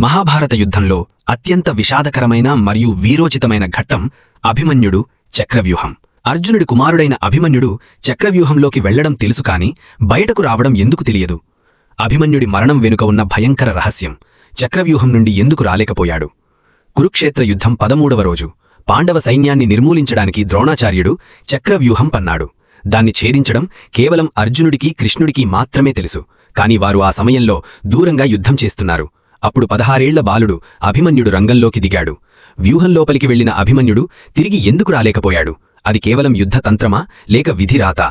మహాభారత యుద్ధంలో అత్యంత విషాదకరమైన మరియు వీరోచితమైన ఘట్టం అభిమన్యుడు చక్రవ్యూహం. అర్జునుడి కుమారుడైన అభిమన్యుడు చక్రవ్యూహంలోకి వెళ్లడం తెలుసుకాని బయటకు రావడం ఎందుకు తెలియదు. అభిమన్యుడి మరణం వెనుక ఉన్న భయంకర రహస్యం. చక్రవ్యూహం నుండి ఎందుకు రాలేకపోయాడు. కురుక్షేత్ర యుద్ధం 13వ రోజు పాండవ సైన్యాన్ని నిర్మూలించడానికి ద్రోణాచార్యుడు చక్రవ్యూహం పన్నాడు. దాన్ని ఛేదించడం కేవలం అర్జునుడికి కృష్ణుడికి మాత్రమే తెలుసు. కాని వారు ఆ సమయంలో దూరంగా యుద్ధం చేస్తున్నారు. అప్పుడు 16 ఏళ్ల బాలుడు అభిమన్యుడు రంగంలోకి దిగాడు. వ్యూహంలోపలికి వెళ్లిన అభిమన్యుడు తిరిగి ఎందుకు రాలేకపోయాడు. అది కేవలం యుద్ధ తంత్రమా లేక విధిరాతా?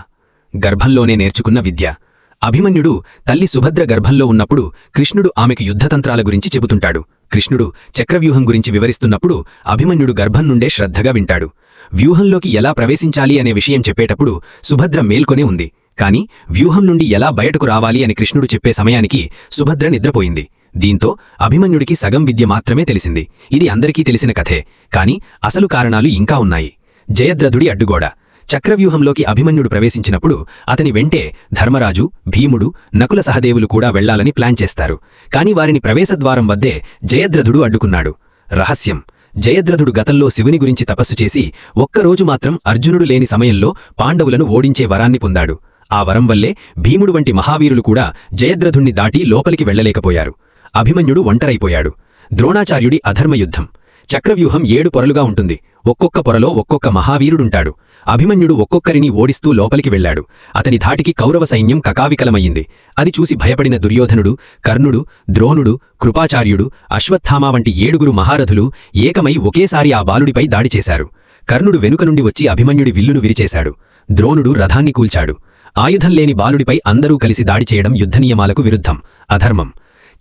గర్భంలోనే నేర్చుకున్న విద్య. అభిమన్యుడు తల్లి సుభద్ర గర్భంలో ఉన్నప్పుడు కృష్ణుడు ఆమెకు యుద్ధతంత్రాల గురించి చెబుతుంటాడు. కృష్ణుడు చక్రవ్యూహం గురించి వివరిస్తున్నప్పుడు అభిమన్యుడు గర్భం నుండే శ్రద్ధగా వింటాడు. వ్యూహంలోకి ఎలా ప్రవేశించాలి అనే విషయం చెప్పేటప్పుడు సుభద్ర మేల్కొనే ఉంది. కాని వ్యూహం నుండి ఎలా బయటకు రావాలి అని కృష్ణుడు చెప్పే సమయానికి సుభద్ర నిద్రపోయింది. దీంతో అభిమన్యుడికి సగం విద్య మాత్రమే తెలిసింది. ఇది అందరికీ తెలిసిన కథే. కాని అసలు కారణాలు ఇంకా ఉన్నాయి. జయద్రథుడి అడ్డుగోడ. చక్రవ్యూహంలోకి అభిమన్యుడు ప్రవేశించినప్పుడు అతని వెంటే ధర్మరాజు, భీముడు, నకుల సహదేవులు కూడా వెళ్లాలని ప్లాన్ చేస్తారు. కాని వారిని ప్రవేశద్వారం వద్దే జయద్రథుడు అడ్డుకున్నాడు. రహస్యం. జయద్రథుడు గతంలో శివుని గురించి తపస్సు చేసి ఒక్కరోజు మాత్రం అర్జునుడు లేని సమయంలో పాండవులను ఓడించే వరాన్ని పొందాడు. ఆ వరం వల్లే భీముడు వంటి మహావీరులు కూడా జయద్రథుణ్ణి దాటి లోపలికి వెళ్లలేకపోయారు. అభిమన్యుడు ఒంటరైపోయాడు. ద్రోణాచార్యుడి అధర్మయుద్ధం. చక్రవ్యూహం 7 పొరలుగా ఉంటుంది. ఒక్కొక్క పొరలో ఒక్కొక్క మహావీరుడుంటాడు. అభిమన్యుడు ఒక్కొక్కరిని ఓడిస్తూ లోపలికి వెళ్లాడు. అతని ధాటికి కౌరవ సైన్యం కకావికలమయ్యింది. అది చూసి భయపడిన దుర్యోధనుడు, కర్ణుడు, ద్రోణుడు, కృపాచార్యుడు, అశ్వత్థామ వంటి 7 మహారథులు ఏకమై ఒకేసారి ఆ బాలుడిపై దాడి చేశారు. కర్ణుడు వెనుక నుండి వచ్చి అభిమన్యుడి విల్లును విరిచేశాడు. ద్రోణుడు రథాన్ని కూల్చాడు. ఆయుధం లేని బాలుడిపై అందరూ కలిసి దాడి చేయడం యుద్ధనియమాలకు విరుద్ధం, అధర్మం.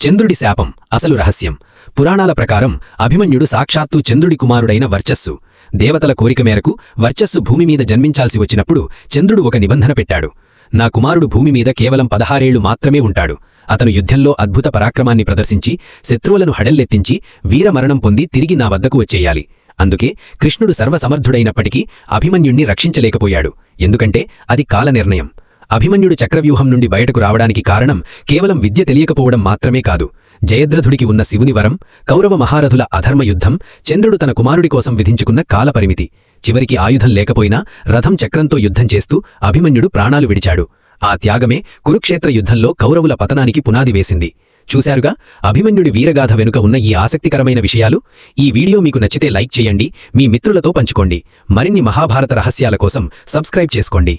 చంద్రుడి శాపం. అసలు రహస్యం. పురాణాల ప్రకారం అభిమన్యుడు సాక్షాత్తు చంద్రుడి కుమారుడైన వర్చస్సు. దేవతల కోరిక మేరకు వర్చస్సు భూమి మీద జన్మించాల్సి వచ్చినప్పుడు చంద్రుడు ఒక నిబంధన పెట్టాడు. నా కుమారుడు భూమి మీద కేవలం 16 ఏళ్లు మాత్రమే ఉంటాడు. అతను యుద్ధంలో అద్భుత పరాక్రమాన్ని ప్రదర్శించి శత్రువులను హడెల్లెత్తించి వీరమరణం పొంది తిరిగి నా వద్దకు వచ్చేయాలి. అందుకే కృష్ణుడు సర్వసమర్థుడైనప్పటికీ అభిమన్యుణ్ణి రక్షించలేకపోయాడు. ఎందుకంటే అది కాలనిర్ణయం. అభిమన్యుడు చక్రవ్యూహం నుండి బయటకు రావడానికి కారణం కేవలం విద్య తెలియకపోవడం మాత్రమే కాదు. జయద్రథుడికి ఉన్న శివుని వరం, కౌరవ మహారథుల అధర్మయుద్ధం, చంద్రుడు తన కుమారుడి కోసం విధించుకున్న కాలపరిమితి. చివరికి ఆయుధం లేకపోయినా రథం చక్రంతో యుద్ధం చేస్తూ అభిమన్యుడు ప్రాణాలు విడిచాడు. ఆ త్యాగమే కురుక్షేత్ర యుద్ధంలో కౌరవుల పతనానికి పునాది వేసింది. చూశారుగా అభిమన్యుడి వీరగాథ వెనుక ఉన్న ఈ ఆసక్తికరమైన విషయాలు. ఈ వీడియో మీకు నచ్చితే లైక్ చేయండి, మీ మిత్రులతో పంచుకోండి. మరిన్ని మహాభారత రహస్యాల కోసం సబ్స్క్రైబ్ చేసుకోండి.